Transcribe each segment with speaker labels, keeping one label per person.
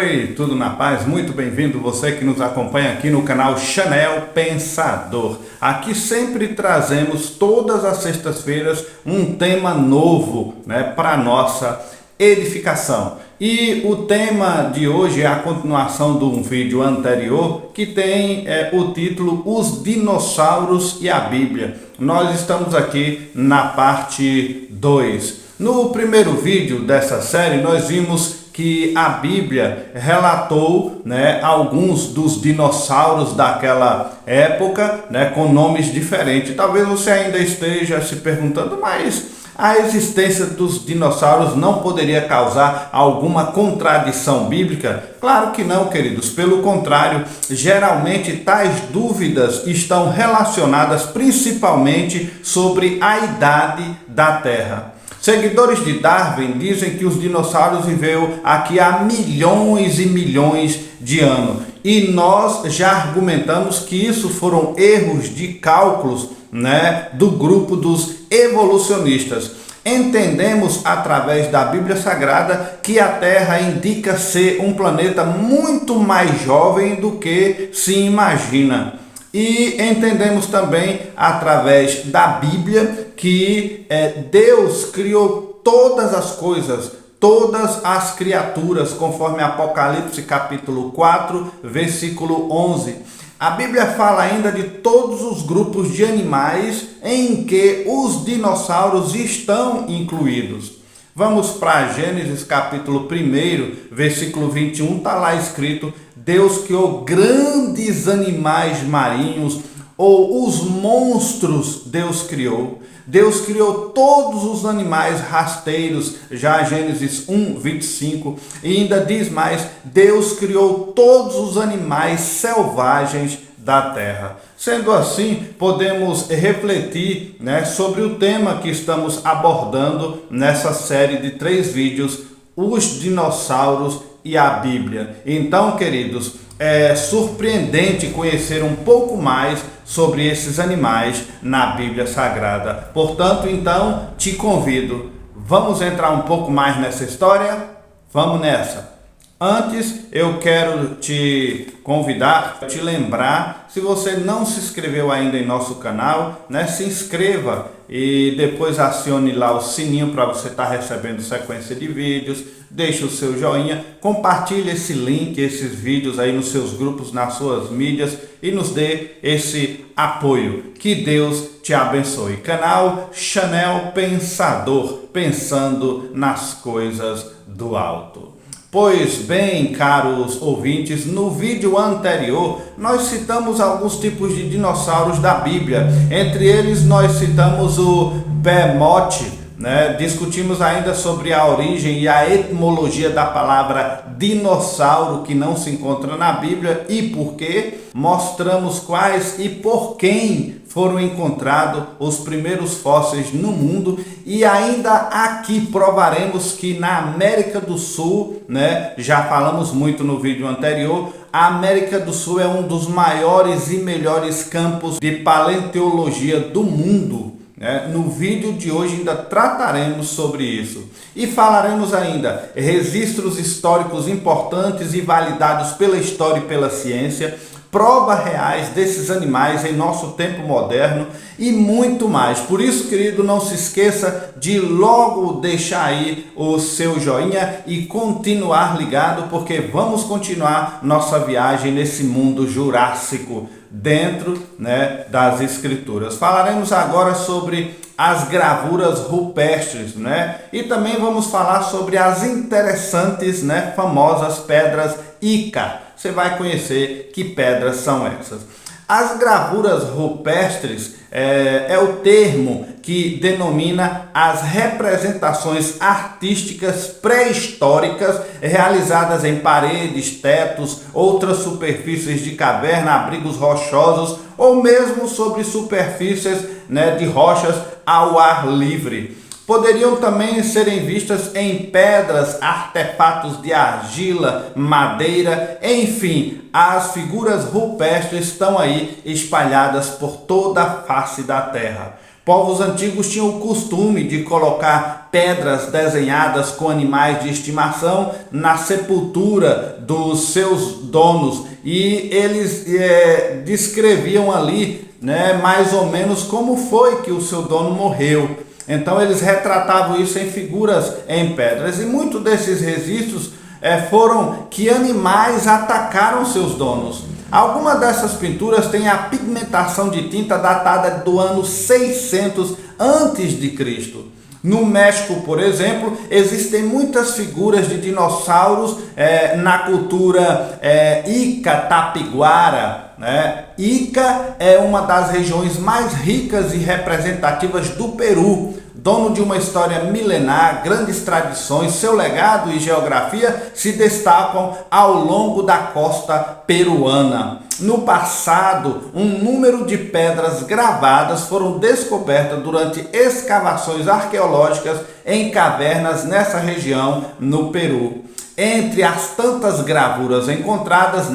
Speaker 1: Oi, tudo na paz? Muito bem-vindo você que nos acompanha aqui no canal Chanel Pensador. Aqui sempre trazemos todas as sextas-feiras um tema novo, para nossa edificação. E o tema de hoje é a continuação de um vídeo anterior que tem o título Os Dinossauros e a Bíblia. Nós estamos aqui na parte 2. No primeiro vídeo dessa série nós vimos que a Bíblia relatou alguns dos dinossauros daquela época, com nomes diferentes. Talvez você ainda esteja se perguntando, mas a existência dos dinossauros não poderia causar alguma contradição bíblica? Claro que não, queridos. Pelo contrário, geralmente tais dúvidas estão relacionadas principalmente sobre a idade da Terra. Seguidores de Darwin dizem que os dinossauros viveram aqui há milhões e milhões de anos. E nós já argumentamos que isso foram erros de cálculos, do grupo dos evolucionistas. Entendemos através da Bíblia Sagrada que a Terra indica ser um planeta muito mais jovem do que se imagina. E entendemos também através da Bíblia que Deus criou todas as coisas, todas as criaturas, conforme Apocalipse capítulo 4, versículo 11. A Bíblia fala ainda de todos os grupos de animais em que os dinossauros estão incluídos. Vamos para Gênesis capítulo 1, versículo 21, está lá escrito: Deus criou grandes animais marinhos, ou os monstros Deus criou. Deus criou todos os animais rasteiros, já Gênesis 1, 25, e ainda diz mais: Deus criou todos os animais selvagens da terra. Sendo assim, podemos refletir sobre o tema que estamos abordando nessa série de 3 vídeos, os dinossauros e a Bíblia. Então, queridos, é surpreendente conhecer um pouco mais sobre esses animais na Bíblia Sagrada. Portanto, então, te convido, vamos entrar um pouco mais nessa história? Vamos nessa! Antes, eu quero te convidar, te lembrar, se você não se inscreveu ainda em nosso canal, se inscreva e depois acione lá o sininho para você estar recebendo sequência de vídeos, deixe o seu joinha, compartilhe esse link, esses vídeos aí nos seus grupos, nas suas mídias e nos dê esse apoio. Que Deus te abençoe. Canal Chanel Pensador, pensando nas coisas do alto. Pois bem, caros ouvintes, no vídeo anterior nós citamos alguns tipos de dinossauros da Bíblia. Entre eles nós citamos o Behemoth, discutimos ainda sobre a origem e a etimologia da palavra dinossauro, que não se encontra na Bíblia, e por quê. Mostramos quais e por quem foram encontrados os primeiros fósseis no mundo, e ainda aqui provaremos que na América do Sul, já falamos muito no vídeo anterior, a América do Sul é um dos maiores e melhores campos de paleontologia do mundo. No vídeo de hoje ainda trataremos sobre isso e falaremos ainda registros históricos importantes e validados pela história e pela ciência, provas reais desses animais em nosso tempo moderno e muito mais. Por isso, querido, não se esqueça de logo deixar aí o seu joinha e continuar ligado, porque vamos continuar nossa viagem nesse mundo jurássico dentro das escrituras. Falaremos agora sobre as gravuras rupestres, e também vamos falar sobre as interessantes, famosas pedras Ica. Você vai conhecer que pedras são essas. As gravuras rupestres é o termo que denomina as representações artísticas pré-históricas realizadas em paredes, tetos, outras superfícies de caverna, abrigos rochosos ou mesmo sobre superfícies de rochas ao ar livre. Poderiam também serem vistas em pedras, artefatos de argila, madeira, enfim, as figuras rupestres estão aí espalhadas por toda a face da terra. Povos antigos tinham o costume de colocar pedras desenhadas com animais de estimação na sepultura dos seus donos, e eles descreviam ali, né, mais ou menos como foi que o seu dono morreu. Então eles retratavam isso em figuras em pedras, e muitos desses registros foram que animais atacaram seus donos. Algumas dessas pinturas têm a pigmentação de tinta datada do ano 600 antes de Cristo. No México, por exemplo, existem muitas figuras de dinossauros na cultura Ica Tapiguara, né? Ica é uma das regiões mais ricas e representativas do Peru, dono de uma história milenar, grandes tradições. Seu legado e geografia se destacam ao longo da costa peruana. No passado, um número de pedras gravadas foram descobertas durante escavações arqueológicas em cavernas nessa região no Peru. Entre as tantas gravuras encontradas,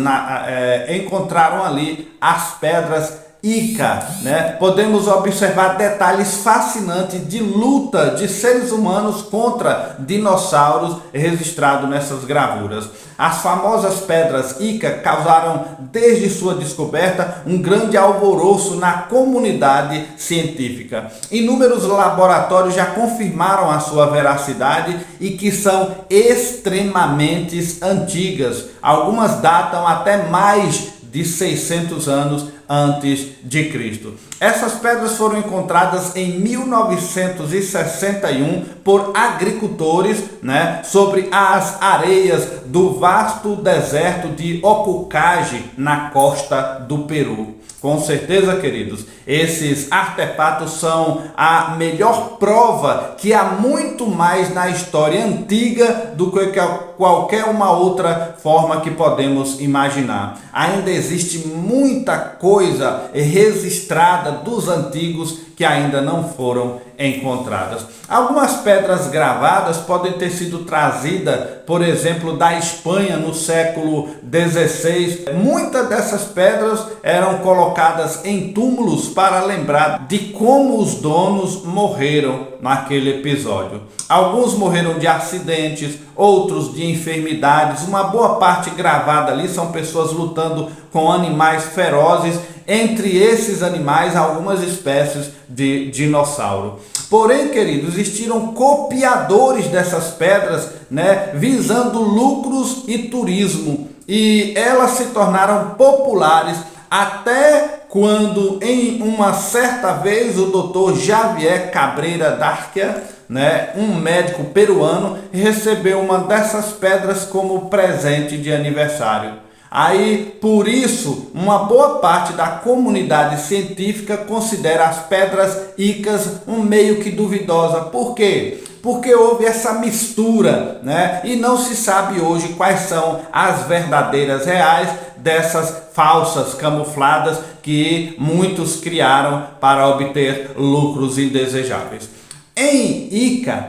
Speaker 1: encontraram ali as pedras Ica, né? Podemos observar detalhes fascinantes de luta de seres humanos contra dinossauros registrados nessas gravuras. As famosas pedras Ica causaram, desde sua descoberta, um grande alvoroço na comunidade científica. Inúmeros laboratórios já confirmaram a sua veracidade e que são extremamente antigas. Algumas datam até mais de 600 anos antes de Cristo. Essas pedras foram encontradas em 1961 por agricultores, né, sobre as areias do vasto deserto de Ocucage, na costa do Peru. Com certeza, queridos, esses artefatos são a melhor prova que há muito mais na história antiga do que qualquer uma outra forma que podemos imaginar. Ainda existe muita coisa registrada dos antigos que ainda não foram encontradas. Algumas pedras gravadas podem ter sido trazidas, por exemplo, da Espanha no século XVI. Muitas dessas pedras eram colocadas em túmulos para lembrar de como os donos morreram naquele episódio. Alguns morreram de acidentes, outros de enfermidades. Uma boa parte gravada ali são pessoas lutando com animais ferozes. Entre esses animais, algumas espécies de dinossauro. Porém, queridos, existiram copiadores dessas pedras, né, visando lucros e turismo. E elas se tornaram populares até quando, em uma certa vez, o Dr. Javier Cabreira Darquia, né, um médico peruano, recebeu uma dessas pedras como presente de aniversário. Aí, por isso, uma boa parte da comunidade científica considera as pedras Icas um meio que duvidosa. Por quê? Porque houve essa mistura, né? E não se sabe hoje quais são as verdadeiras reais dessas falsas camufladas que muitos criaram para obter lucros indesejáveis. Em Ica,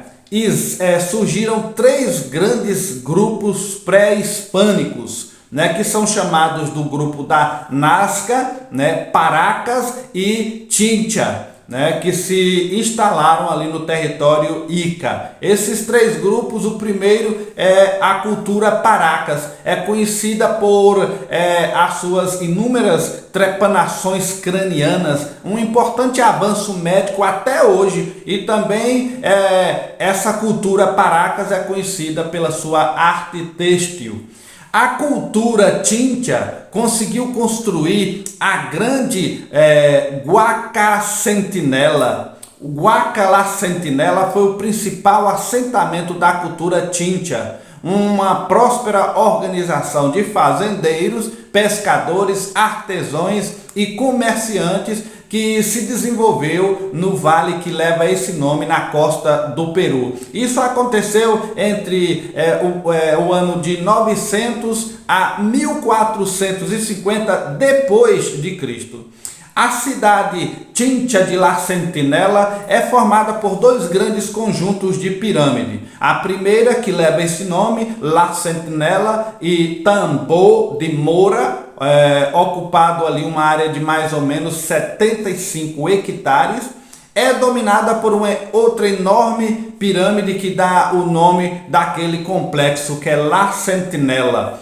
Speaker 1: surgiram três grandes grupos pré-hispânicos, né, que são chamados do grupo da Nazca, né, Paracas e Chincha, né, que se instalaram ali no território Ica. Esses três grupos, o primeiro é a cultura Paracas, é conhecida por as suas inúmeras trepanações cranianas, um importante avanço médico até hoje, e também essa cultura Paracas é conhecida pela sua arte têxtil. A cultura Chincha conseguiu construir a grande Huaca Centinela. O Huaca La Centinela foi o principal assentamento da cultura Chincha, uma próspera organização de fazendeiros, pescadores, artesãos e comerciantes que se desenvolveu no vale que leva esse nome na costa do Peru. Isso aconteceu entre o ano de 900 a 1450 depois de Cristo. A cidade Chincha de La Centinela é formada por dois grandes conjuntos de pirâmide. A primeira, que leva esse nome, La Centinela, e Tambor de Moura, ocupado ali uma área de mais ou menos 75 hectares. é dominada por uma outra enorme pirâmide que dá o nome daquele complexo, que é La Sentinela.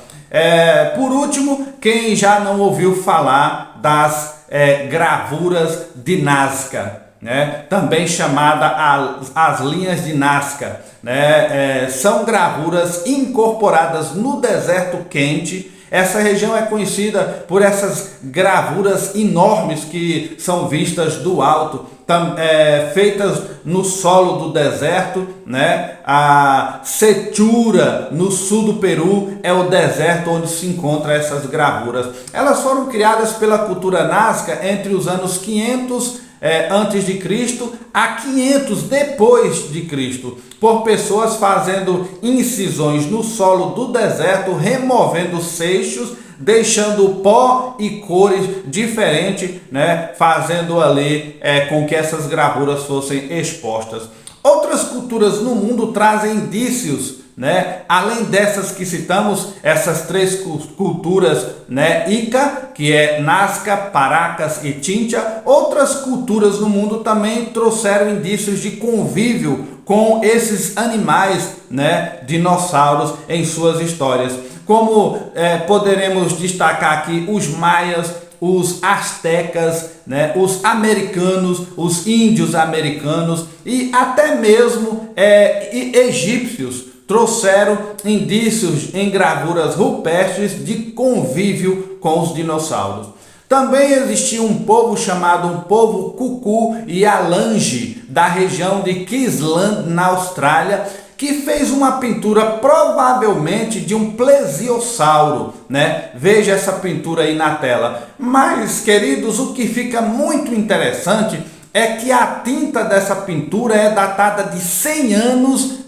Speaker 1: Por último, quem já não ouviu falar das gravuras de Nazca, né? Também chamada as linhas de Nazca, né? São gravuras incorporadas no deserto quente. Essa região é conhecida por essas gravuras enormes que são vistas do alto, feitas no solo do deserto, né? A Sechura, no sul do Peru, é o deserto onde se encontram essas gravuras. Elas foram criadas pela cultura Nazca entre os anos 500 antes de Cristo a 500 depois de Cristo, por pessoas fazendo incisões no solo do deserto, removendo seixos, deixando pó e cores diferentes, né, fazendo ali com que essas gravuras fossem expostas. Outras culturas no mundo trazem indícios, né? Além dessas que citamos, essas três culturas, né? Ica, que é Nazca, Paracas e Chincha, outras culturas no mundo também trouxeram indícios de convívio com esses animais, né? Dinossauros em suas histórias. Como poderemos destacar aqui os maias, os astecas, né, os americanos, os índios americanos e até mesmo egípcios trouxeram indícios em gravuras rupestres de convívio com os dinossauros. Também existia um povo chamado um povo Kuku e Alange, da região de Queensland, na Austrália, que fez uma pintura provavelmente de um plesiosauro, né? Veja essa pintura aí na tela. Mas, queridos, o que fica muito interessante é que a tinta dessa pintura é datada de 100 anos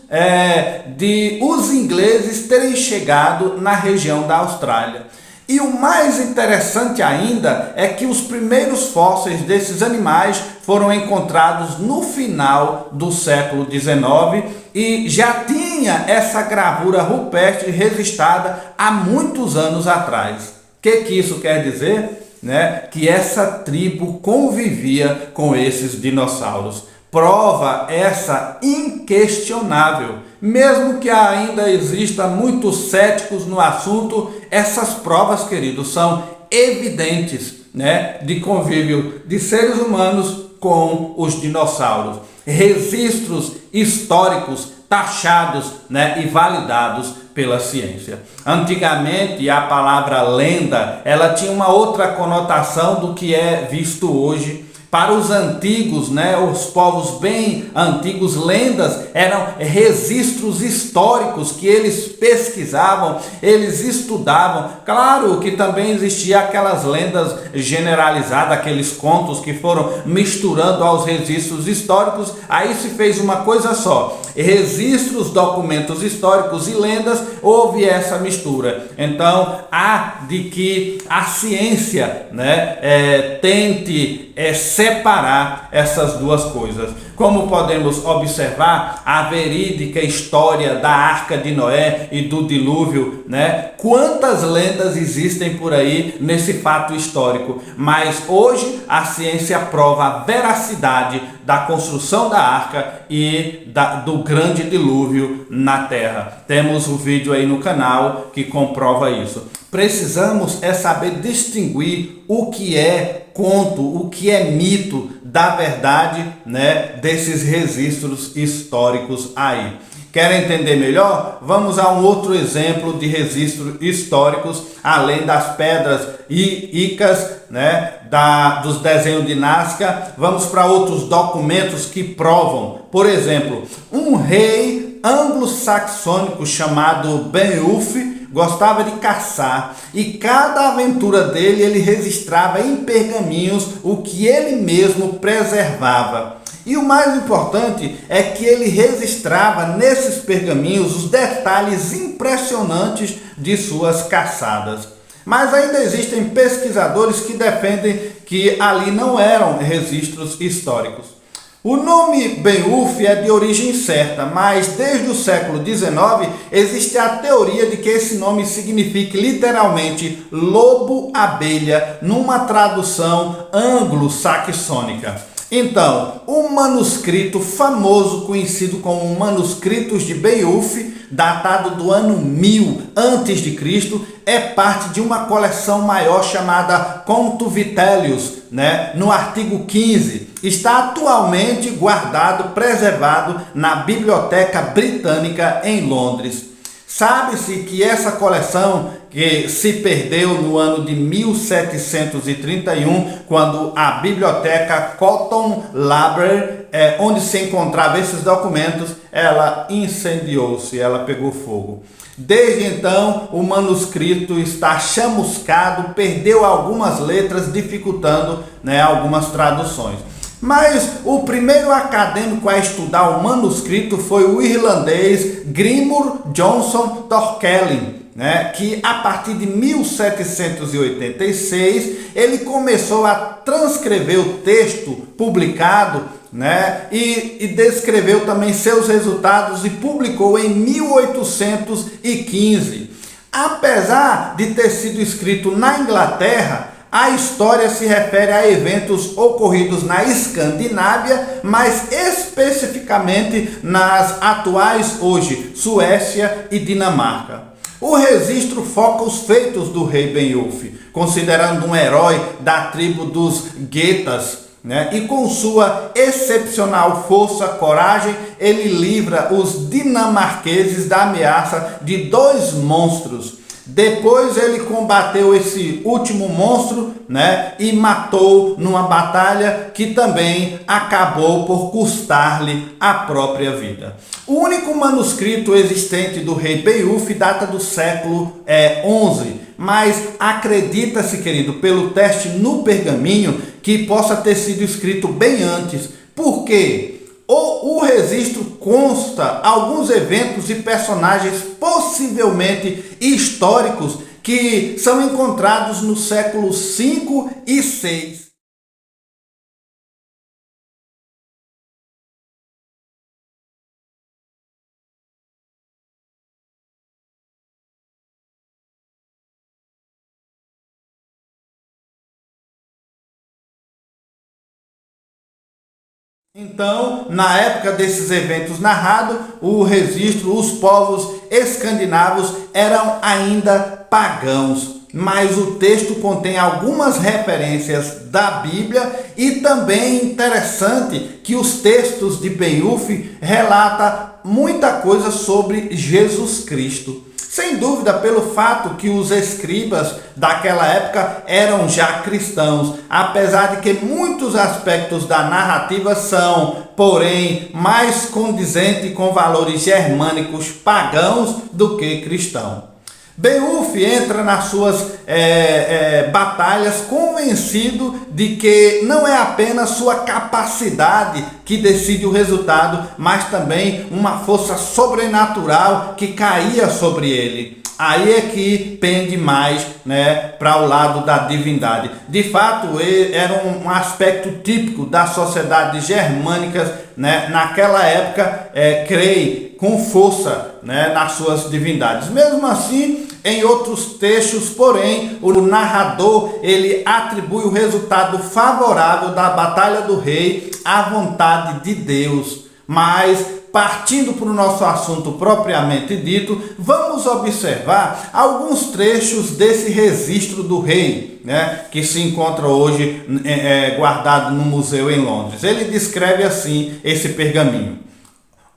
Speaker 1: de os ingleses terem chegado na região da Austrália. E o mais interessante ainda é que os primeiros fósseis desses animais foram encontrados no final do século XIX e já tinha essa gravura rupestre registrada há muitos anos atrás. O que isso quer dizer? Né? Que essa tribo convivia com esses dinossauros. Prova essa inquestionável. Mesmo que ainda exista muitos céticos no assunto, essas provas, queridos, são evidentes, né, de convívio de seres humanos com os dinossauros. Registros históricos taxados, né, e validados pela ciência. Antigamente, a palavra lenda, ela tinha uma outra conotação do que é visto hoje. Para os antigos, né, os povos bem antigos, lendas eram registros históricos que eles pesquisavam, eles estudavam. Claro que também existia aquelas lendas generalizadas, aqueles contos que foram misturando aos registros históricos. Aí se fez uma coisa só: registros, documentos históricos e lendas. Houve essa mistura. Então há de que a ciência, né, tente separar essas duas coisas. Como podemos observar, a verídica história da Arca de Noé e do dilúvio, né? Quantas lendas existem por aí nesse fato histórico, mas hoje a ciência prova a veracidade da construção da arca e do grande dilúvio na terra. Temos o vídeo aí no canal que comprova isso. Precisamos saber distinguir o que é conto, o que é mito da verdade, né, desses registros históricos aí. Quer entender melhor? Vamos a um outro exemplo de registros históricos, além das pedras ícas, né, dos desenhos de Nazca. Vamos para outros documentos que provam. Por exemplo, um rei anglo-saxônico chamado Beowulf gostava de caçar e cada aventura dele ele registrava em pergaminhos o que ele mesmo preservava. E o mais importante é que ele registrava nesses pergaminhos os detalhes impressionantes de suas caçadas. Mas ainda existem pesquisadores que defendem que ali não eram registros históricos. O nome Beowulf é de origem certa, mas desde o século XIX existe a teoria de que esse nome signifique literalmente lobo-abelha, numa tradução anglo-saxônica. Então, o manuscrito famoso, conhecido como Manuscritos de Beowulf, datado do ano 1000 a.C., é parte de uma coleção maior chamada Conto Vitellius, no artigo 15. Está atualmente guardado, preservado na Biblioteca Britânica em Londres. Sabe-se que essa coleção, que se perdeu no ano de 1731, quando a biblioteca Cotton Library, onde se encontravam esses documentos, ela incendiou-se, ela pegou fogo. Desde então, o manuscrito está chamuscado, perdeu algumas letras, dificultando, algumas traduções. Mas o primeiro acadêmico a estudar o manuscrito foi o irlandês Grimur Johnson Torkelly, que a partir de 1786 ele começou a transcrever o texto publicado, e descreveu também seus resultados e publicou em 1815. Apesar de ter sido escrito na Inglaterra, a história se refere a eventos ocorridos na Escandinávia, mas especificamente nas atuais hoje Suécia e Dinamarca. O registro foca os feitos do rei Beowulf, considerando um herói da tribo dos Getas, e com sua excepcional força, coragem, ele livra os dinamarqueses da ameaça de 2 monstros. Depois ele combateu esse último monstro, e matou numa batalha que também acabou por custar-lhe a própria vida. O único manuscrito existente do rei Beowulf data do século XI, mas acredita-se, querido, pelo teste no pergaminho, que possa ter sido escrito bem antes. Por quê? O registro consta alguns eventos e personagens possivelmente históricos que são encontrados no século 5 e 6. Então, na época desses eventos narrados, o registro, os povos escandinavos eram ainda pagãos, mas o texto contém algumas referências da Bíblia e também é interessante que os textos de Beowulf relatam muita coisa sobre Jesus Cristo. Sem dúvida, pelo fato que os escribas daquela época eram já cristãos, apesar de que muitos aspectos da narrativa são, porém, mais condizentes com valores germânicos pagãos do que cristãos. Beowulf entra nas suas batalhas convencido de que não é apenas sua capacidade que decide o resultado, mas também uma força sobrenatural que caía sobre ele. Aí é que pende mais, para o lado da divindade. De fato, era um aspecto típico das sociedades germânicas, naquela época, creem com força, nas suas divindades. Mesmo assim, em outros textos, porém, o narrador ele atribui o resultado favorável da batalha do rei à vontade de Deus. Mas, partindo para o nosso assunto propriamente dito, vamos observar alguns trechos desse registro do rei, que se encontra hoje guardado no museu em Londres. Ele descreve assim esse pergaminho.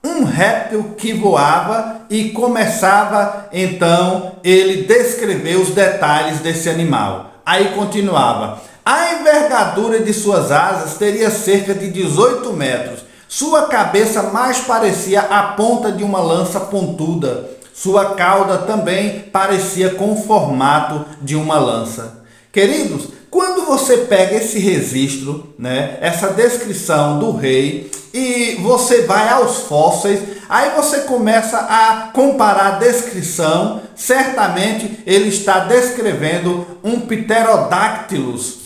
Speaker 1: Um réptil que voava e começava, então, ele descrever os detalhes desse animal. Aí continuava. A envergadura de suas asas teria cerca de 18 metros. Sua cabeça mais parecia a ponta de uma lança pontuda. Sua cauda também parecia com o formato de uma lança. Queridos, quando você pega esse registro, essa descrição do rei, e você vai aos fósseis, aí você começa a comparar a descrição. Certamente ele está descrevendo um Pterodactylus,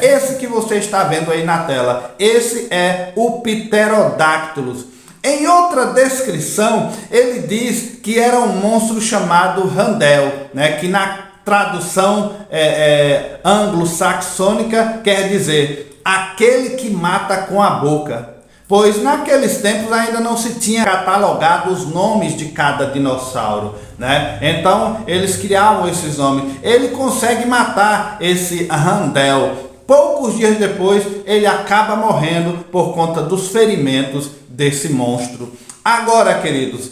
Speaker 1: Esse que você está vendo aí na tela, esse é o Pterodactylus. Em outra descrição, ele diz que era um monstro chamado Randel, que na tradução anglo-saxônica quer dizer aquele que mata com a boca. Pois naqueles tempos ainda não se tinha catalogado os nomes de cada dinossauro, né? Então eles criavam esses nomes. Ele consegue matar esse Randall. Poucos dias depois ele acaba morrendo por conta dos ferimentos desse monstro. Agora, queridos,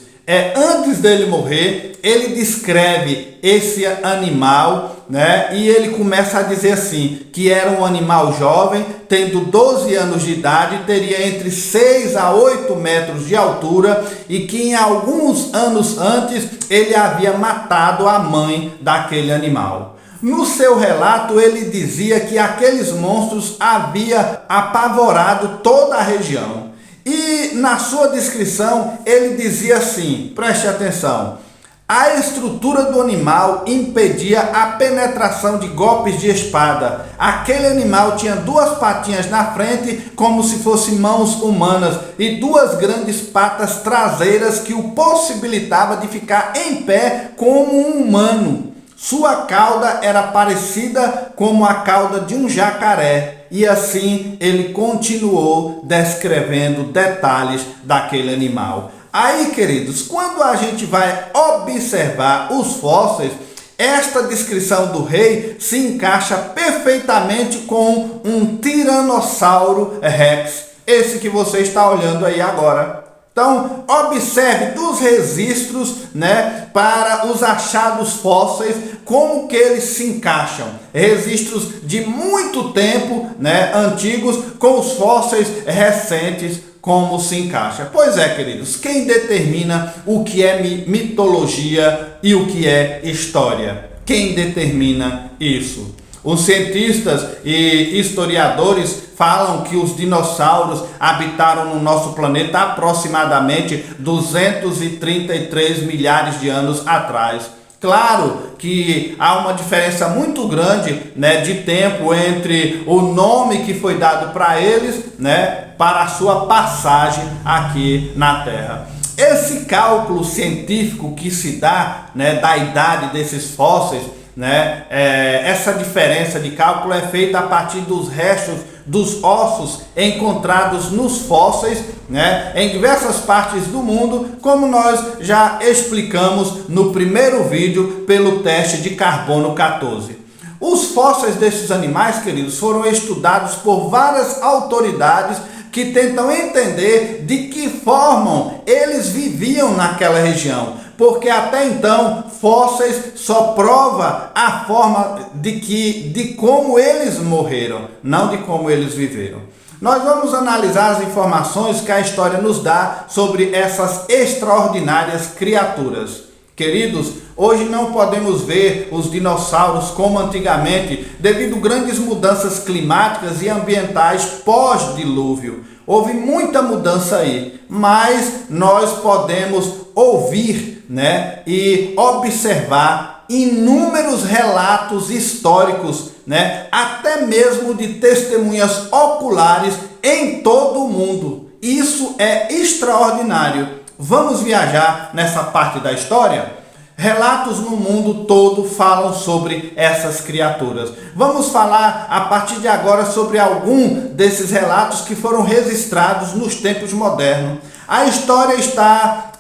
Speaker 1: antes dele morrer, ele descreve esse animal, né? E ele começa a dizer assim, que era um animal jovem, tendo 12 anos de idade, teria entre 6 a 8 metros de altura e que em alguns anos antes ele havia matado a mãe daquele animal. No seu relato, ele dizia que aqueles monstros haviam apavorado toda a região. E na sua descrição, ele dizia assim, preste atenção: a estrutura do animal impedia a penetração de golpes de espada. Aquele animal tinha 2 patinhas na frente, como se fossem mãos humanas, e 2 grandes patas traseiras que o possibilitava de ficar em pé como um humano. Sua cauda era parecida como a cauda de um jacaré. E assim ele continuou descrevendo detalhes daquele animal. Aí, queridos, quando a gente vai observar os fósseis, esta descrição do rei se encaixa perfeitamente com um Tiranossauro Rex, esse que você está olhando aí agora. Então, observe dos registros, né, para os achados fósseis, como que eles se encaixam. Registros de muito tempo, né, antigos, com os fósseis recentes, como se encaixa. Pois é, queridos, quem determina o que é mitologia e o que é história? Quem determina isso? Os cientistas e historiadores falam que os dinossauros habitaram no nosso planeta aproximadamente 233 milhares de anos atrás. Claro que há uma diferença muito grande, né, de tempo entre o nome que foi dado para eles, né, para a sua passagem aqui na Terra. Esse cálculo científico que se dá, né, da idade desses fósseis, né, essa diferença de cálculo é feita a partir dos restos dos ossos encontrados nos fósseis, né, em diversas partes do mundo, como nós já explicamos no primeiro vídeo pelo teste de carbono 14. Os fósseis desses animais, queridos, foram estudados por várias autoridades que tentam entender de que forma eles viviam naquela região. Porque até então, fósseis só prova a forma de como eles morreram, não de como eles viveram. Nós vamos analisar as informações que a história nos dá sobre essas extraordinárias criaturas. Queridos, hoje não podemos ver os dinossauros como antigamente, devido a grandes mudanças climáticas e ambientais pós-dilúvio. Houve muita mudança aí, mas nós podemos ouvir, né, e observar inúmeros relatos históricos, né, até mesmo de testemunhas oculares em todo o mundo. Isso é extraordinário. Vamos viajar nessa parte da história? Relatos no mundo todo falam sobre essas criaturas. Vamos falar a partir de agora sobre algum desses relatos que foram registrados nos tempos modernos. A história está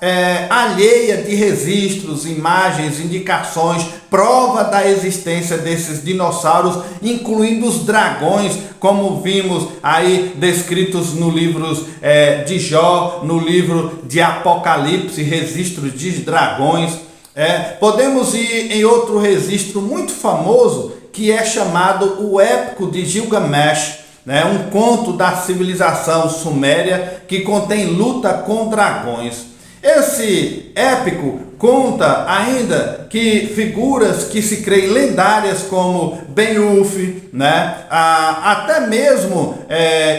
Speaker 1: alheia de registros, imagens, indicações, prova da existência desses dinossauros, incluindo os dragões, como vimos aí descritos no livro de Jó, no livro de Apocalipse, registros de dragões. Podemos ir em outro registro muito famoso, que é chamado o Épico de Gilgamesh, né? Um conto da civilização suméria que contém luta com dragões. Esse épico conta ainda que figuras que se creem lendárias como Beowulf, né? Até mesmo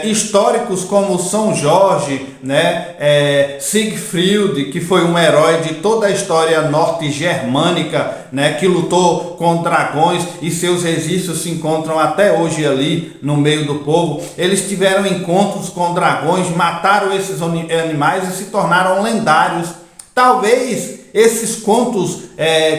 Speaker 1: históricos como São Jorge, né? Siegfried, que foi um herói de toda a história norte-germânica, né? Que lutou com dragões e seus registros se encontram até hoje ali no meio do povo. Eles tiveram encontros com dragões, mataram esses animais e se tornaram lendários. Talvez esses contos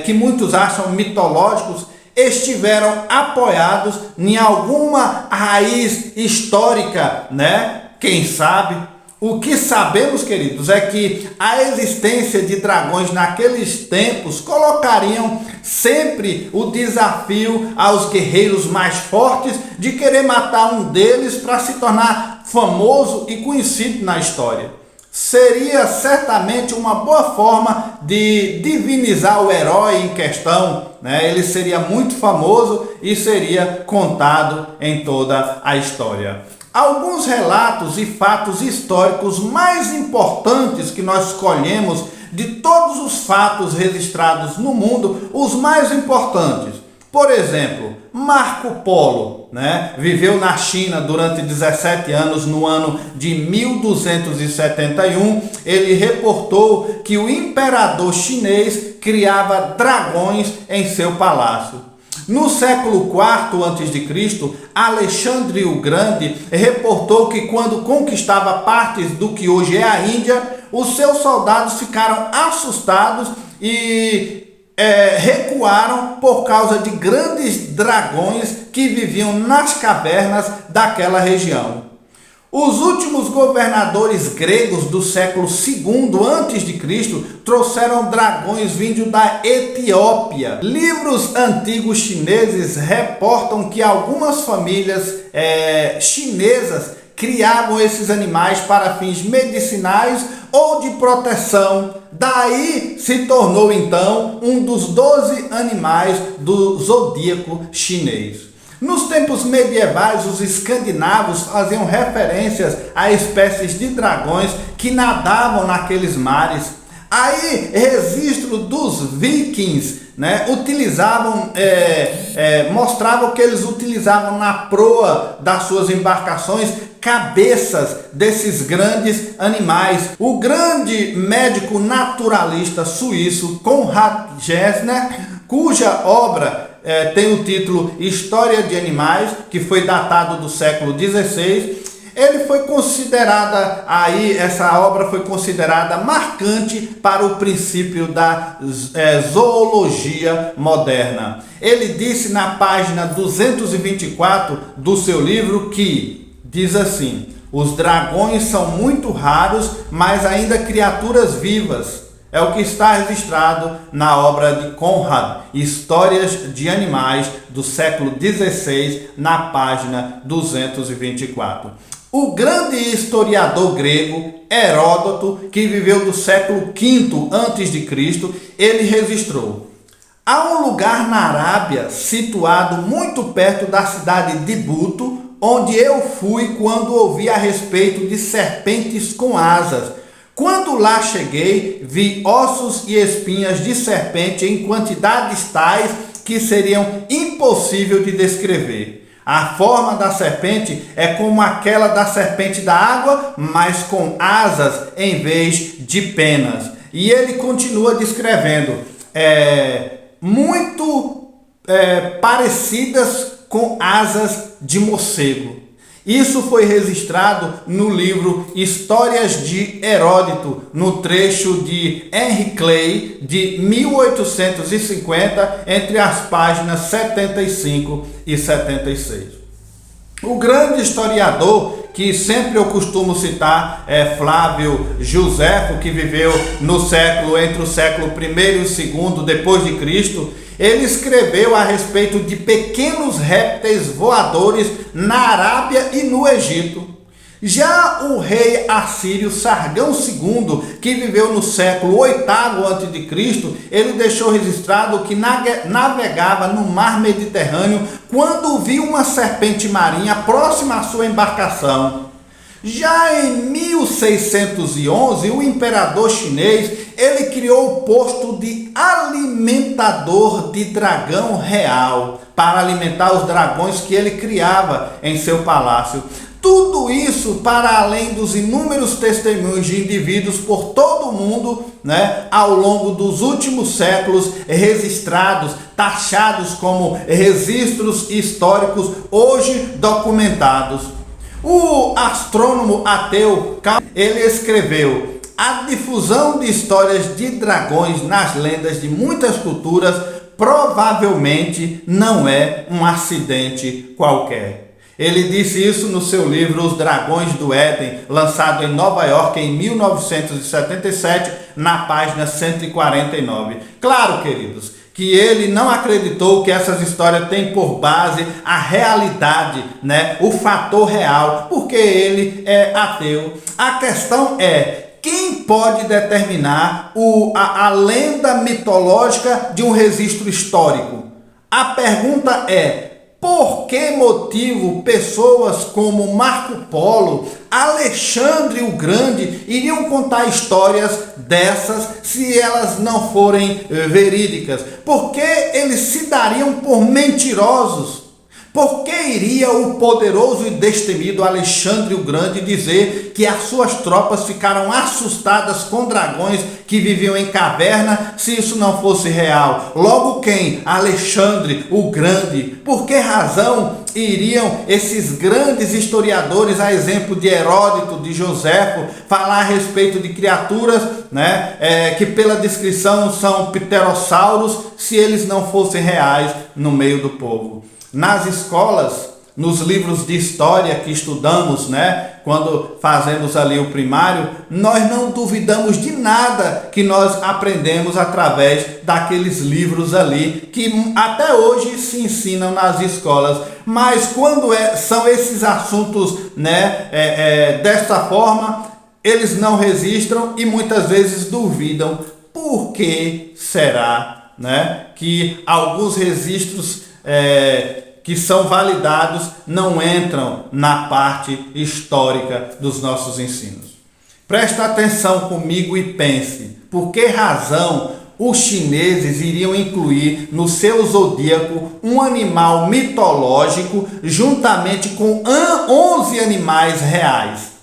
Speaker 1: que muitos acham mitológicos, estiveram apoiados em alguma raiz histórica, né? Quem sabe? O que sabemos, queridos, é que a existência de dragões naqueles tempos colocariam sempre o desafio aos guerreiros mais fortes de querer matar um deles para se tornar famoso e conhecido na história. Seria certamente uma boa forma de divinizar o herói em questão, né? Ele seria muito famoso e seria contado em toda a história. Alguns relatos e fatos históricos mais importantes que nós escolhemos de todos os fatos registrados no mundo, os mais importantes. Por exemplo, Marco Polo, né? Viveu na China durante 17 anos, no ano de 1271. Ele reportou que o imperador chinês criava dragões em seu palácio. No século IV a.C., Alexandre o Grande reportou que quando conquistava partes do que hoje é a Índia, os seus soldados ficaram assustados e recuaram por causa de grandes dragões que viviam nas cavernas daquela região. Os últimos governadores gregos do século II a.C. trouxeram dragões vindos da Etiópia. Livros antigos chineses reportam que algumas famílias chinesas criavam esses animais para fins medicinais ou de proteção. Daí se tornou então um dos 12 animais do zodíaco chinês. Nos tempos medievais, os escandinavos faziam referências a espécies de dragões que nadavam naqueles mares. Aí, registro dos vikings, né, mostravam que eles utilizavam na proa das suas embarcações cabeças desses grandes animais. O grande médico naturalista suíço Konrad Gessner, cuja obra tem o título História de Animais, que foi datado do século XVI, essa obra foi considerada marcante para o princípio da zoologia moderna. Ele disse na página 224 do seu livro que, diz assim: os dragões são muito raros, mas ainda criaturas vivas. É o que está registrado na obra de Konrad, Histórias de Animais, do século XVI, na página 224. O grande historiador grego Heródoto, que viveu do século V a.C., ele registrou: há um lugar na Arábia, situado muito perto da cidade de Buto, onde eu fui quando ouvi a respeito de serpentes com asas. Quando lá cheguei, vi ossos e espinhas de serpente em quantidades tais que seriam impossível de descrever. A forma da serpente é como aquela da serpente da água, mas com asas em vez de penas. E ele continua descrevendo, muito parecidas com asas de morcego. Isso foi registrado no livro Histórias de Heródoto, no trecho de Henry Clay, de 1850, entre as páginas 75 e 76. O grande historiador, que sempre eu costumo citar, é Flávio Josefo, que viveu entre o século I e o II depois de Cristo. Ele escreveu a respeito de pequenos répteis voadores na Arábia e no Egito. Já o rei assírio Sargão II, que viveu no século VIII a.C., ele deixou registrado que navegava no mar Mediterrâneo quando viu uma serpente marinha próxima à sua embarcação. Já em 1611, o imperador chinês, ele criou o posto de alimentador de dragão real, para alimentar os dragões que ele criava em seu palácio. Tudo isso para além dos inúmeros testemunhos de indivíduos por todo o mundo, né, ao longo dos últimos séculos, registrados, taxados como registros históricos, hoje documentados. O astrônomo ateu, ele escreveu: a difusão de histórias de dragões nas lendas de muitas culturas provavelmente não é um acidente qualquer. Ele disse isso no seu livro Os Dragões do Éden, lançado em Nova York em 1977, na página 149. Claro, queridos, que ele não acreditou que essas histórias têm por base a realidade, né? O fator real, porque ele é ateu. A questão é: quem pode determinar a lenda mitológica de um registro histórico? A pergunta é: por que motivo pessoas como Marco Polo, Alexandre o Grande iriam contar histórias dessas se elas não forem verídicas? Por que eles se dariam por mentirosos? Por que iria o poderoso e destemido Alexandre o Grande dizer que as suas tropas ficaram assustadas com dragões que viviam em caverna se isso não fosse real? Logo quem? Alexandre o Grande. Por que razão iriam esses grandes historiadores, a exemplo de Heródoto, de Joséfo, falar a respeito de criaturas, né, que pela descrição são pterossauros, se eles não fossem reais no meio do povo? Nas escolas, nos livros de história que estudamos, né, quando fazemos ali o primário, nós não duvidamos de nada que nós aprendemos através daqueles livros ali, que até hoje se ensinam nas escolas. Mas quando são esses assuntos, né, dessa forma, eles não registram e muitas vezes duvidam. Por que será, né, que alguns registros que são validados não entram na parte histórica dos nossos ensinos? Presta atenção comigo e pense: por que razão os chineses iriam incluir no seu zodíaco um animal mitológico juntamente com 11 animais reais?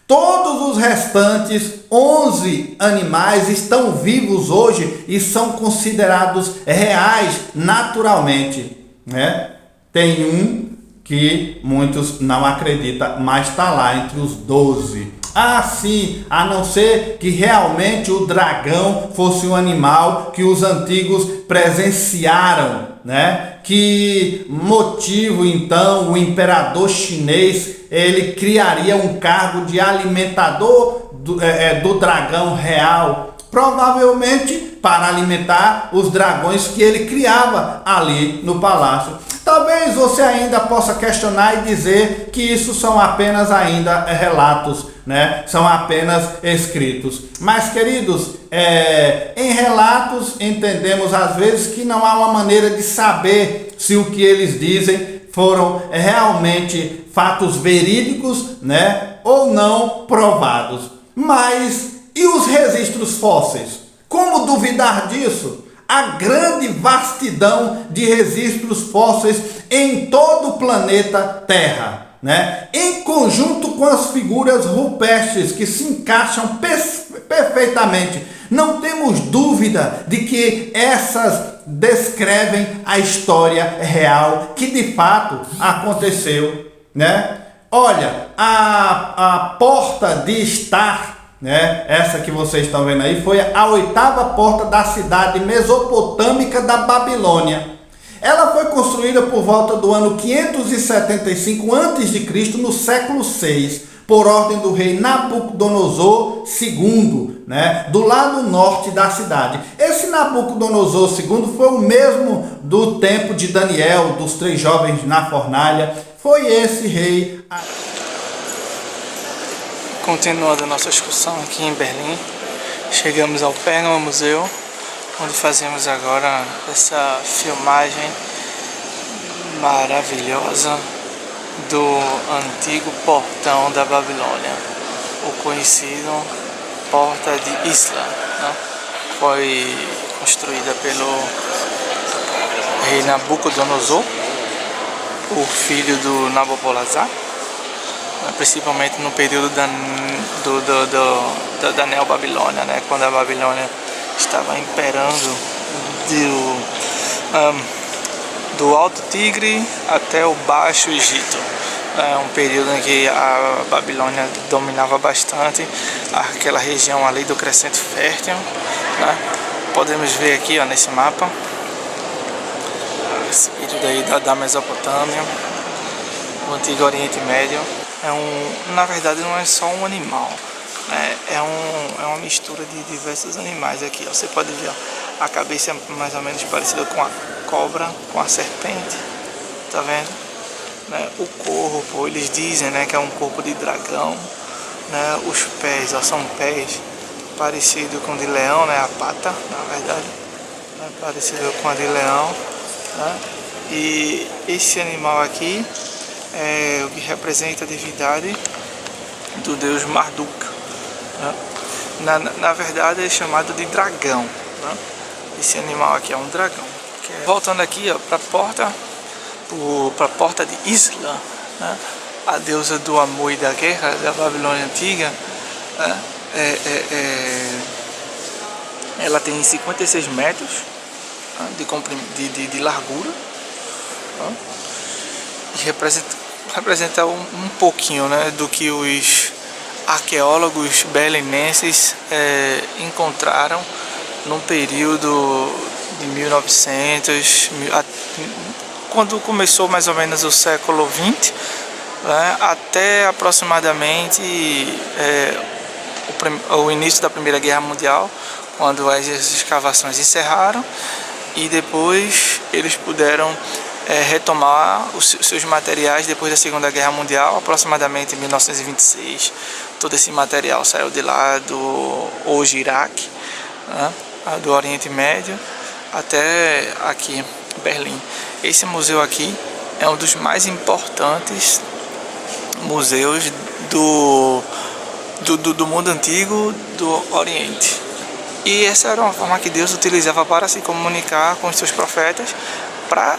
Speaker 1: Todos os restantes 11 animais estão vivos hoje e são considerados reais naturalmente, né? Tem um que muitos não acreditam, mas está lá entre os 12. Sim, a não ser que realmente o dragão fosse um animal que os antigos presenciaram, né? Que motivo então o imperador chinês ele criaria um cargo de alimentador do dragão real? Provavelmente para alimentar os dragões que ele criava ali no palácio. Talvez você ainda possa questionar e dizer que isso são apenas ainda relatos, né? São apenas escritos. Mas, queridos, em relatos entendemos às vezes que não há uma maneira de saber se o que eles dizem foram realmente fatos verídicos, né? Ou não provados. Mas e os registros fósseis? Como duvidar disso? A grande vastidão de registros fósseis em todo o planeta Terra, né? Em conjunto com as figuras rupestres que se encaixam perfeitamente. Não temos dúvida de que essas descrevem a história real que de fato aconteceu, né? Olha, a porta de Estar, né? Essa que vocês estão vendo aí foi a 8ª porta da cidade mesopotâmica da Babilônia. Ela foi construída por volta do ano 575 a.C., no século VI, por ordem do rei Nabucodonosor II, né? Do lado norte da cidade. Esse Nabucodonosor II foi o mesmo do tempo de Daniel, dos 3 jovens na fornalha. Foi esse rei.
Speaker 2: Continuando a nossa excursão aqui em Berlim, chegamos ao Pergamon Museu, onde fazemos agora essa filmagem maravilhosa do antigo portão da Babilônia, o conhecido Porta de Isla, né? Foi construída pelo rei Nabucodonosor, o filho do Nabopolassar, principalmente no período da Neobabilônia, né? Quando a Babilônia estava imperando do Alto Tigre até o Baixo Egito. É um período em que a Babilônia dominava bastante aquela região ali do Crescente Fértil, né? Podemos ver aqui, ó, nesse mapa, esse período aí da Mesopotâmia, o Antigo Oriente Médio. Na verdade não é só um animal, né? É uma mistura de diversos animais aqui, ó. Você pode ver, ó, a cabeça é mais ou menos parecida com a cobra, com a serpente, tá vendo? Né? O corpo, eles dizem, né, que é um corpo de dragão, né? Os pés, ó, são pés parecido com o de leão, né? A pata, na verdade, né? Parecido com a de leão, né? E esse animal aqui é o que representa a divindade do deus Marduk, né? Na verdade é chamado de dragão, né? Esse animal aqui é um dragão. Voltando aqui para a porta de Isla, né? A deusa do amor e da guerra da Babilônia Antiga, né? Ela tem 56 metros, né, de largura, né? E representa um pouquinho, né, do que os arqueólogos berlinenses encontraram no período de 1900, quando começou mais ou menos o século XX, né, até aproximadamente o início da Primeira Guerra Mundial, quando as escavações encerraram, e depois eles puderam retomar os seus materiais depois da Segunda Guerra Mundial, aproximadamente em 1926. Todo esse material saiu de lá do hoje Iraque, né, do Oriente Médio, até aqui, Berlim. Esse museu aqui é um dos mais importantes museus do mundo antigo do Oriente. E essa era uma forma que Deus utilizava para se comunicar com os seus profetas, para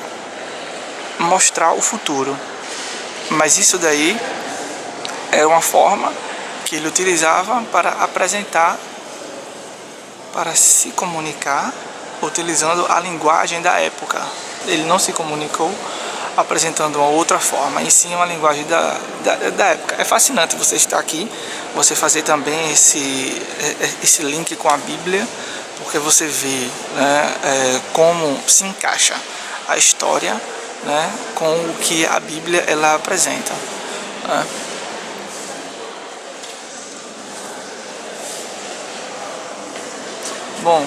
Speaker 2: mostrar o futuro. Mas isso daí era uma forma que ele utilizava para apresentar, para se comunicar, utilizando a linguagem da época. Ele não se comunicou apresentando uma outra forma, em sim uma linguagem da época. É fascinante você estar aqui, você fazer também esse link com a Bíblia, porque você vê, né, como se encaixa a história, né, com o que a Bíblia ela apresenta, né? Bom,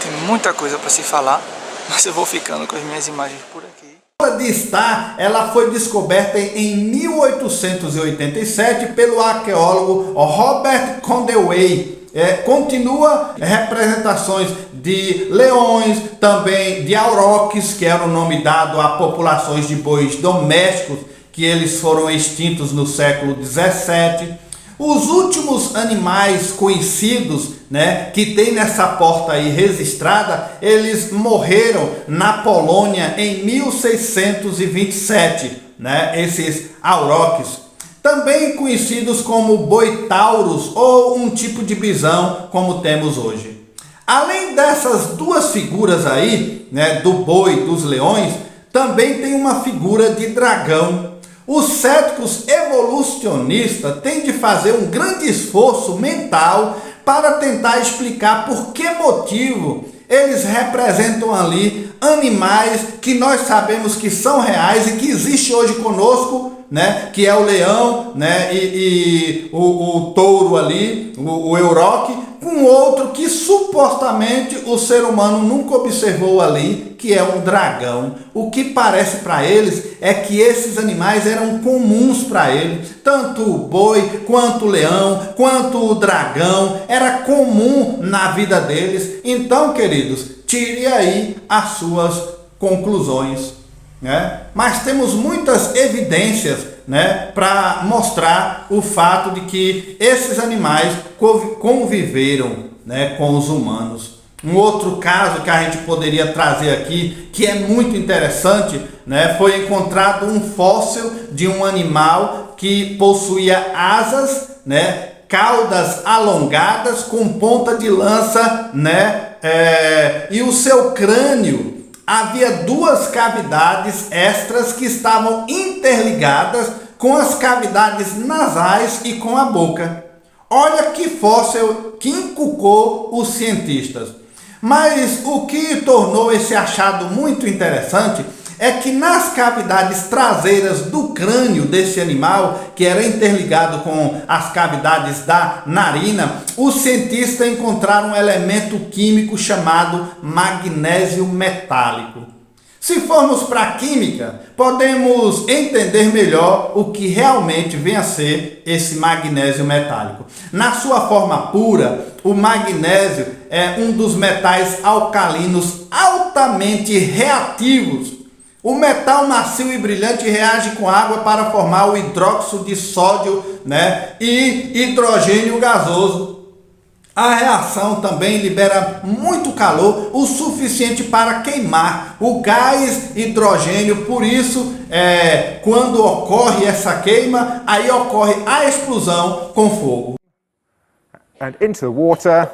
Speaker 2: tem muita coisa para se falar, mas eu vou ficando com as minhas imagens por aqui.
Speaker 1: De estar, ela foi descoberta em 1887 pelo arqueólogo Robert Conway. Continua representações de leões, também de auroques, que era o nome dado a populações de bois domésticos, que eles foram extintos no século 17. Os últimos animais conhecidos, né, que tem nessa porta aí registrada, eles morreram na Polônia em 1627, né, esses auroques, também conhecidos como boitaurus ou um tipo de bisão como temos hoje. Além dessas duas figuras aí, né, do boi e dos leões, também tem uma figura de dragão. Os céticos evolucionistas têm de fazer um grande esforço mental para tentar explicar por que motivo eles representam ali animais que nós sabemos que são reais e que existe hoje conosco, né? Que é o leão, né? E o touro ali, o auroque, com outro que supostamente o ser humano nunca observou ali, que é um dragão. O que parece para eles é que esses animais eram comuns para eles, tanto o boi, quanto o leão, quanto o dragão, era comum na vida deles. Então, queridos, tire aí as suas conclusões, né? Mas temos muitas evidências, né, para mostrar o fato de que esses animais conviveram, né, com os humanos. Um outro caso que a gente poderia trazer aqui, que é muito interessante, né, foi encontrado um fóssil de um animal que possuía asas, né, caudas alongadas com ponta de lança, né, e o seu crânio havia duas cavidades extras que estavam interligadas com as cavidades nasais e com a boca. Olha que fóssil que encucou os cientistas. Mas o que tornou esse achado muito interessante é que nas cavidades traseiras do crânio desse animal, que era interligado com as cavidades da narina, os cientistas encontraram um elemento químico chamado magnésio metálico. Se formos para a química, podemos entender melhor o que realmente vem a ser esse magnésio metálico. Na sua forma pura, o magnésio é um dos metais alcalinos altamente reativos. O metal macio e brilhante reage com água para formar o hidróxido de sódio, e hidrogênio gasoso. A reação também libera muito calor, o suficiente para queimar o gás hidrogênio. Por isso, quando ocorre essa queima, aí ocorre a explosão com fogo.
Speaker 3: And into the water.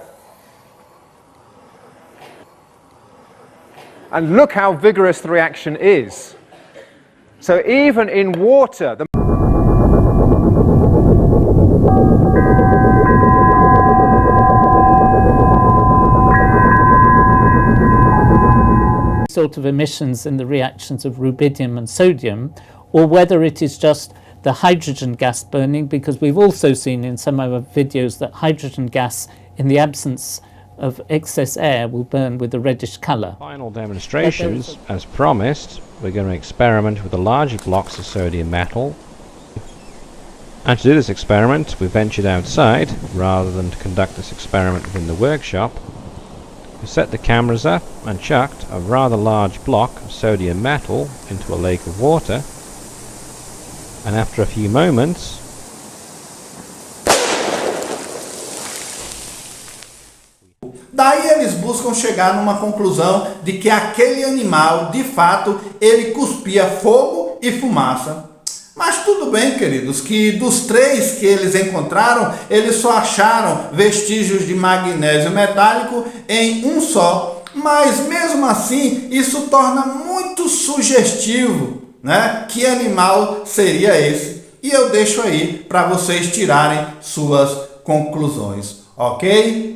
Speaker 3: And look how vigorous the reaction is. So even in water,
Speaker 4: sort of emissions in the reactions of rubidium and sodium, or whether it is just the hydrogen gas burning, because we've also seen in some of our videos that hydrogen gas in the absence of excess air will burn with a reddish colour.
Speaker 5: Final demonstrations, as promised, we're going to experiment with the larger blocks of sodium metal. And to do this experiment, we ventured outside rather than to conduct this experiment within the workshop. We set the cameras up and chucked a rather large block of sodium metal into a lake of water, and after a few moments
Speaker 1: daí eles buscam chegar numa conclusão de que aquele animal, de fato, ele cuspia fogo e fumaça. Mas tudo bem, queridos, que dos 3 que eles encontraram, eles só acharam vestígios de magnésio metálico em um só. Mas mesmo assim, isso torna muito sugestivo, que animal seria esse? E eu deixo aí para vocês tirarem suas conclusões, ok?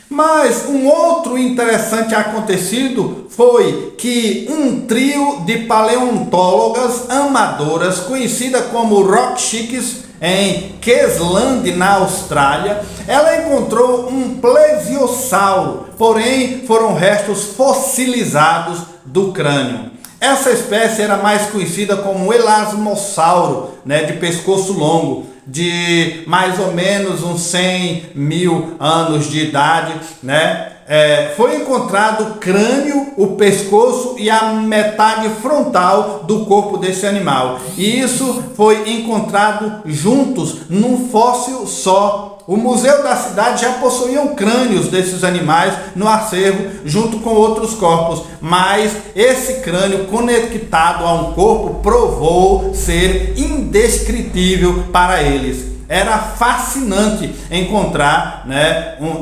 Speaker 1: Mas um outro interessante acontecido foi que um trio de paleontólogas amadoras, conhecida como Rock Chicks, em Queensland, na Austrália, ela encontrou um plesiosauro, porém foram restos fossilizados do crânio. Essa espécie era mais conhecida como elasmossauro, de pescoço longo, de mais ou menos uns 100 mil anos de idade, foi encontrado o crânio, o pescoço e a metade frontal do corpo desse animal. E isso foi encontrado juntos num fóssil só. O museu da cidade já possuía crânios desses animais no acervo, junto com outros corpos, mas esse crânio conectado a um corpo provou ser indescritível para eles. Era fascinante encontrar,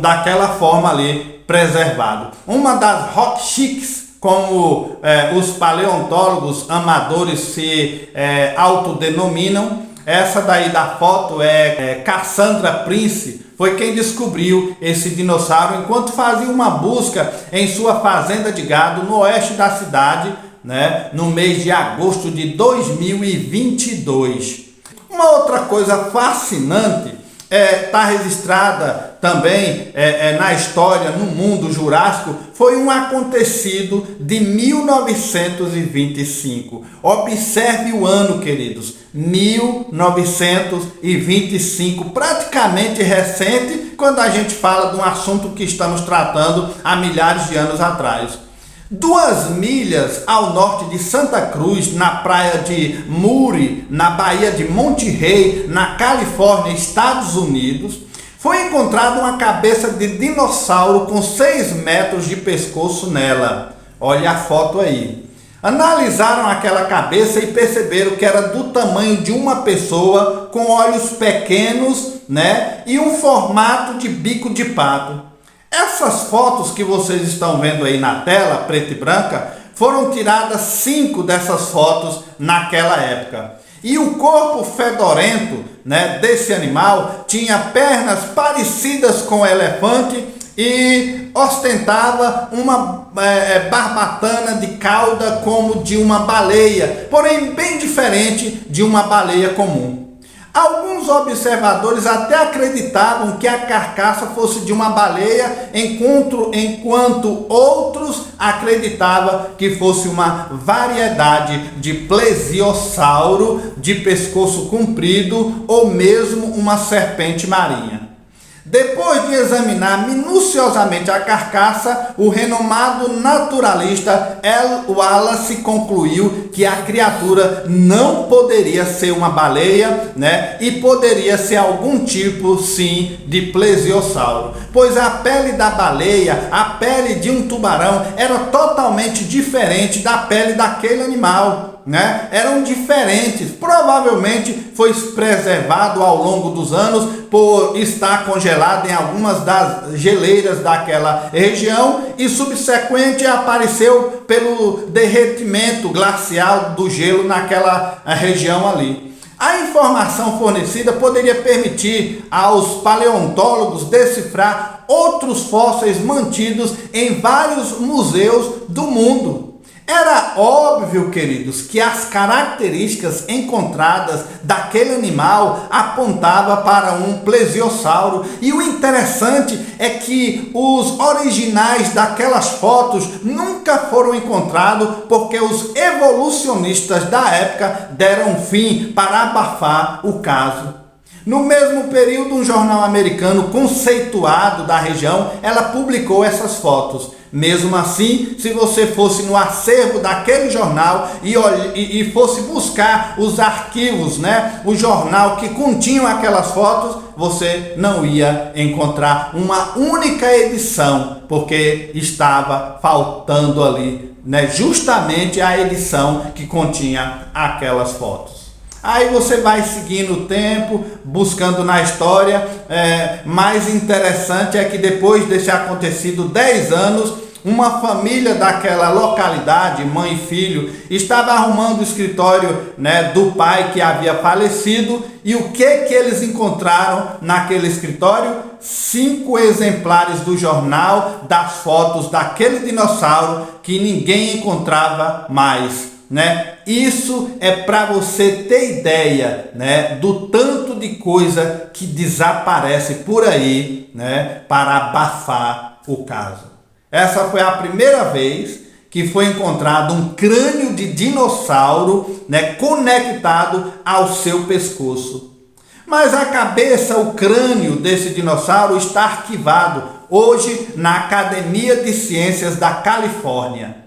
Speaker 1: daquela forma ali preservado. Uma das Rock Chicks, como os paleontólogos amadores se autodenominam, essa daí da foto é Cassandra Prince, foi quem descobriu esse dinossauro enquanto fazia uma busca em sua fazenda de gado no oeste da cidade, no mês de agosto de 2022. Uma outra coisa fascinante está registrada também na história, no mundo jurássico, foi um acontecido de 1925. Observe o ano, queridos, 1925, praticamente recente, quando a gente fala de um assunto que estamos tratando há milhares de anos atrás. 2 milhas ao norte de Santa Cruz, na praia de Murray, na Baía de Monte Rei, na Califórnia, Estados Unidos, foi encontrada uma cabeça de dinossauro com 6 metros de pescoço nela. Olha a foto aí. Analisaram aquela cabeça e perceberam que era do tamanho de uma pessoa, com olhos pequenos, e um formato de bico de pato. Essas fotos que vocês estão vendo aí na tela, preta e branca, foram tiradas 5 dessas fotos naquela época. E o corpo fedorento, desse animal tinha pernas parecidas com o elefante e ostentava uma barbatana de cauda como de uma baleia, porém bem diferente de uma baleia comum. Alguns observadores até acreditavam que a carcaça fosse de uma baleia, enquanto outros acreditavam que fosse uma variedade de plesiosauro de pescoço comprido ou mesmo uma serpente marinha. Depois de examinar minuciosamente a carcaça, o renomado naturalista L. Wallace concluiu que a criatura não poderia ser uma baleia, e poderia ser algum tipo, sim, de plesiosauro, pois a pele da baleia, a pele de um tubarão, era totalmente diferente da pele daquele animal. Eram diferentes, provavelmente foi preservado ao longo dos anos por estar congelado em algumas das geleiras daquela região e subsequente apareceu pelo derretimento glacial do gelo naquela região ali. A informação fornecida poderia permitir aos paleontólogos decifrar outros fósseis mantidos em vários museus do mundo. Era óbvio, queridos, que as características encontradas daquele animal apontavam para um plesiosauro. E o interessante é que os originais daquelas fotos nunca foram encontrados porque os evolucionistas da época deram fim para abafar o caso. No mesmo período, um jornal americano conceituado da região, ela publicou essas fotos. Mesmo assim, se você fosse no acervo daquele jornal e fosse buscar os arquivos, o jornal que continham aquelas fotos, você não ia encontrar uma única edição, porque estava faltando ali, justamente a edição que continha aquelas fotos. Aí você vai seguindo o tempo, buscando na história. Mais interessante é que depois desse acontecido 10 anos, uma família daquela localidade, mãe e filho, estava arrumando o escritório do pai que havia falecido. E o que eles encontraram naquele escritório? 5 exemplares do jornal das fotos daquele dinossauro que ninguém encontrava mais. Isso é para você ter ideia, do tanto de coisa que desaparece por aí, para abafar o caso. Essa foi a primeira vez que foi encontrado um crânio de dinossauro, conectado ao seu pescoço. Mas a cabeça, o crânio desse dinossauro está arquivado hoje na Academia de Ciências da Califórnia.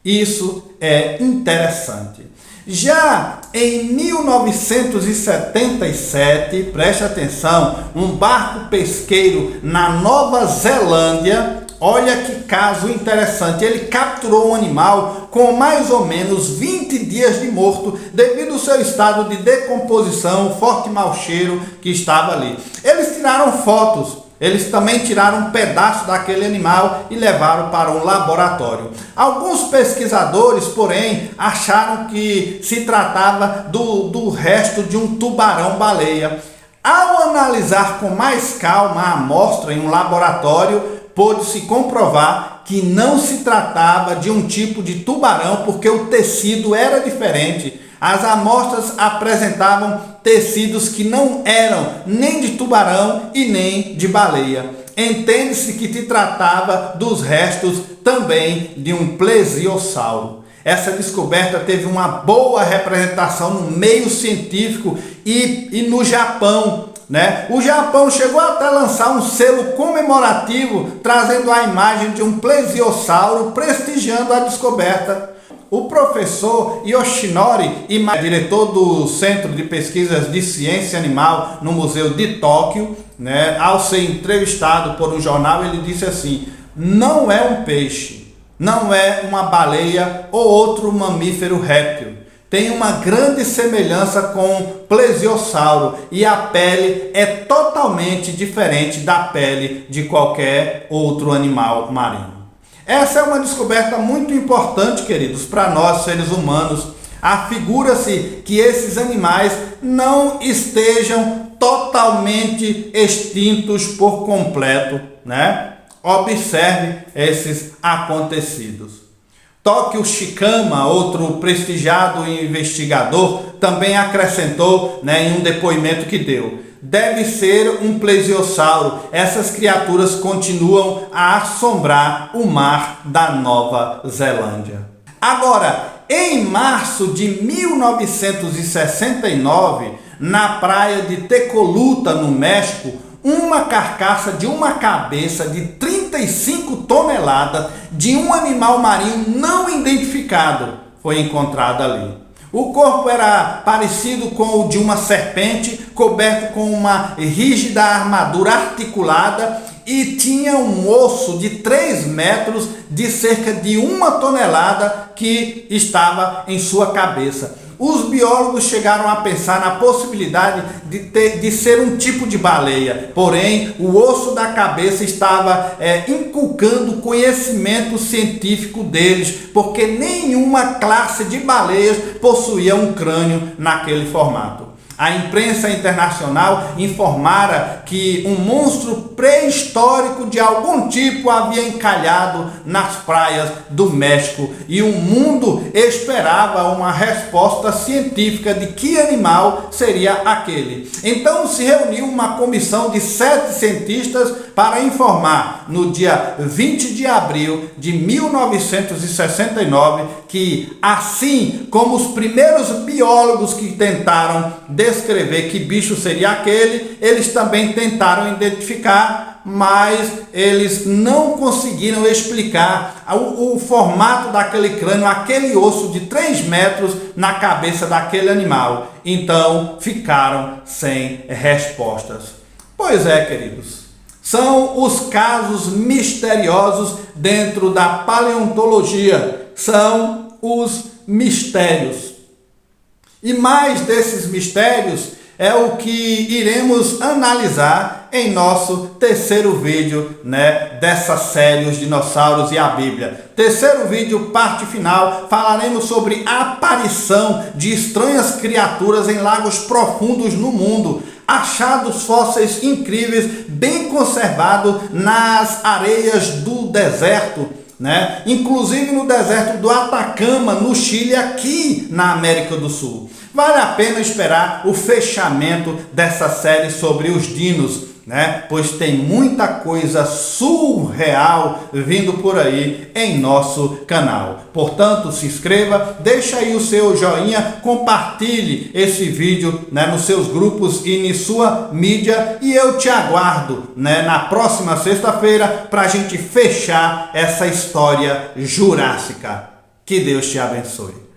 Speaker 1: Isso é interessante. Já em 1977, preste atenção, um barco pesqueiro na Nova Zelândia, olha que caso interessante, ele capturou um animal com mais ou menos 20 dias de morto devido ao seu estado de decomposição, forte mau cheiro que estava ali. Eles tiraram fotos. Eles também tiraram um pedaço daquele animal e levaram para um laboratório. Alguns pesquisadores, porém, acharam que se tratava do resto de um tubarão-baleia. Ao analisar com mais calma a amostra em um laboratório, pôde-se comprovar que não se tratava de um tipo de tubarão porque o tecido era diferente. As amostras apresentavam tecidos que não eram nem de tubarão e nem de baleia. Entende-se que se tratava dos restos também de um plesiosauro. Essa descoberta teve uma boa representação no meio científico e no Japão. O Japão chegou até a lançar um selo comemorativo trazendo a imagem de um plesiosauro prestigiando a descoberta. O professor Yoshinori, diretor do Centro de Pesquisas de Ciência Animal no Museu de Tóquio, ao ser entrevistado por um jornal, ele disse assim: não é um peixe, não é uma baleia ou outro mamífero réptil. Tem uma grande semelhança com plesiosauro e a pele é totalmente diferente da pele de qualquer outro animal marinho. Essa é uma descoberta muito importante, queridos, para nós seres humanos. Afigura-se que esses animais não estejam totalmente extintos por completo, Observe esses acontecidos. Tokio Shikama, outro prestigiado investigador, também acrescentou, em um depoimento que deu: deve ser um plesiosauro. Essas criaturas continuam a assombrar o mar da Nova Zelândia. Agora, em março de 1969, na praia de Tecoluta, no México, uma carcaça de uma cabeça de 35 toneladas de um animal marinho não identificado foi encontrada ali. O corpo era parecido com o de uma serpente, coberto com uma rígida armadura articulada, e tinha um osso de 3 metros de cerca de 1 tonelada que estava em sua cabeça. Os biólogos chegaram a pensar na possibilidade de ser um tipo de baleia, porém o osso da cabeça estava inculcando o conhecimento científico deles, porque nenhuma classe de baleias possuía um crânio naquele formato. A imprensa internacional informara que um monstro pré-histórico de algum tipo havia encalhado nas praias do México, e o mundo esperava uma resposta científica de que animal seria aquele. Então se reuniu uma comissão de 7 cientistas para informar, no dia 20 de abril de 1969, que, assim como os primeiros biólogos que tentaram descrever que bicho seria aquele, eles também tentaram identificar, mas eles não conseguiram explicar o formato daquele crânio, aquele osso de 3 metros na cabeça daquele animal. Então ficaram sem respostas. Pois é, queridos, são os casos misteriosos dentro da paleontologia, são os mistérios. E mais desses mistérios é o que iremos analisar em nosso terceiro vídeo, dessa série Os Dinossauros e a Bíblia. Terceiro vídeo, parte final, falaremos sobre a aparição de estranhas criaturas em lagos profundos no mundo, achados fósseis incríveis, bem conservados nas areias do deserto, inclusive no deserto do Atacama, no Chile, aqui na América do Sul. Vale a pena esperar o fechamento dessa série sobre os dinos, pois tem muita coisa surreal vindo por aí em nosso canal. Portanto, se inscreva, deixa aí o seu joinha, compartilhe esse vídeo nos seus grupos e em sua mídia, e eu te aguardo na próxima sexta-feira para a gente fechar essa história jurássica. Que Deus te abençoe.